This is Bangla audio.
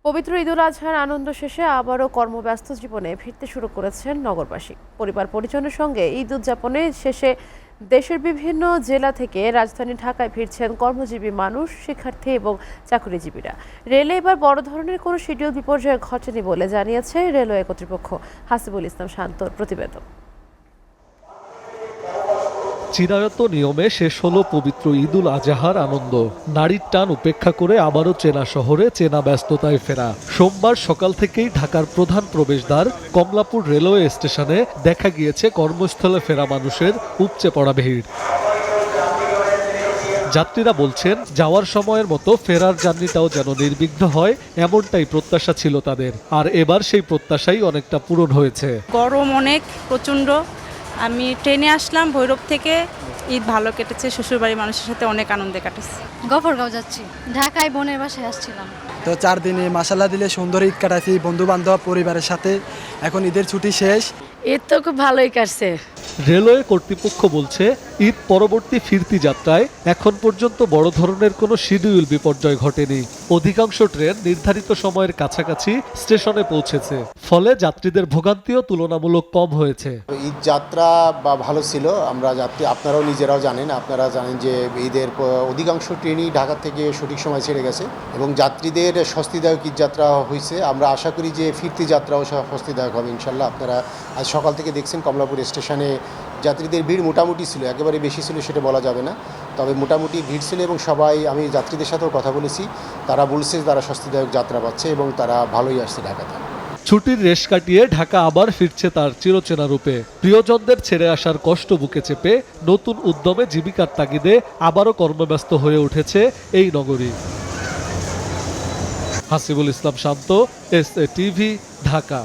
পবিত্র ঈদুল আজহার আনন্দ শেষে আবারও কর্মব্যস্ত জীবনে ফিরতে শুরু করেছেন নগরবাসী। পরিবার পরিজনের সঙ্গে ঈদ উদযাপনে শেষে দেশের বিভিন্ন জেলা থেকে রাজধানী ঢাকায় ফিরছেন কর্মজীবী মানুষ, শিক্ষার্থী এবং চাকরিজীবীরা। রেলে এবার বড় ধরনের কোনো শিডিউল বিপর্যয় ঘটেনি বলে জানিয়েছে রেলওয়ে কর্তৃপক্ষ। হাসিবুল ইসলাম শান্তর প্রতিবেদন। চিরায়ত নিয়মে শেষ হলো পবিত্র ঈদুল আজহার আনন্দ। নারীর টান উপেক্ষা করে আবারও চেনা শহরে চেনা ব্যস্ততায় ফেরা। সোমবার সকাল থেকেই ঢাকার প্রধান প্রবেশদ্বার কমলাপুর রেলওয়ে স্টেশনে দেখা গিয়েছে কর্মস্থলে ফেরা মানুষের উপচে পড়া ভিড়। যাত্রীরা বলছেন, যাওয়ার সময়ের মতো ফেরার জার্নিটাও যেন নির্বিঘ্ন হয়, এমনটাই প্রত্যাশা ছিল তাদের। আর এবার সেই প্রত্যাশাই অনেকটা পূরণ হয়েছে। গরম অনেক প্রচণ্ড। আমি ট্রেনে আসলাম ভৈরব থেকে। ঈদ ভালো কেটেছে, শ্বশুরবাড়ির মানুষের সাথে অনেক আনন্দে কাটেছে। গফরগাঁও যাচ্ছি, ঢাকায় বোনের বাসায় আসছিলাম। তো 4 দিনে মাসাল্লাহ দিলে সুন্দর ঈদ কাটাইছি বন্ধু বান্ধব পরিবারের সাথে। এখন ঈদের ছুটি শেষ। ঈদ তো খুব ভালোই কাটছে। রেলওয়ে কর্তৃপক্ষ বলছে, ঈদ পরবর্তী ফিরতি যাত্রায় এখন পর্যন্ত বড় ধরনের কোনো শিডিউল বিপর্যয় ঘটেনি। অধিকাংশ ট্রেন নির্ধারিত সময়ের কাছাকাছি স্টেশনে পৌঁছেছে, ফলে যাত্রীদের ভোগান্তিও তুলনামূলক কম হয়েছে। ঈদ যাত্রা বা ভালো ছিল। আমরা যাত্রী, আপনারাও নিজেরাও জানেন, আপনারা জানেন যে ঈদের অধিকাংশ ট্রেনই ঢাকা থেকে সঠিক সময় ছেড়ে গেছে এবং যাত্রীদের স্বস্তিদায়ক ঈদ যাত্রা হয়েছে। আমরা আশা করি যে ফিরতি যাত্রাও স্বস্তিদায়ক হবে ইনশাল্লাহ। আপনারা আজ সকাল থেকে দেখছেন কমলাপুর স্টেশনে যাত্রীদের ভিড় মোটামুটি ছিল, একেবারে বেশি ছিল সেটা বলা যাবে না, তবে মোটামুটি ভিড় ছিল এবং সবাই, আমি যাত্রীদের সাথেও কথা বলেছি, তারা বলছে তারা স্বস্তিদায়ক যাত্রা পাচ্ছে এবং তারা ভালোই আসছে ঢাকাতে। ছুটির রেশ কাটিয়ে ঢাকা আবার ফিরছে তার চিরচেনা রূপে। প্রিয়জনদের ছেড়ে আসার কষ্ট বুকে চেপে নতুন উদ্যমে জীবিকার তাগিদে আবারও কর্মব্যস্ত হয়ে উঠেছে এই নগরী। হাসিবুল ইসলাম শান্ত, SA TV, ঢাকা।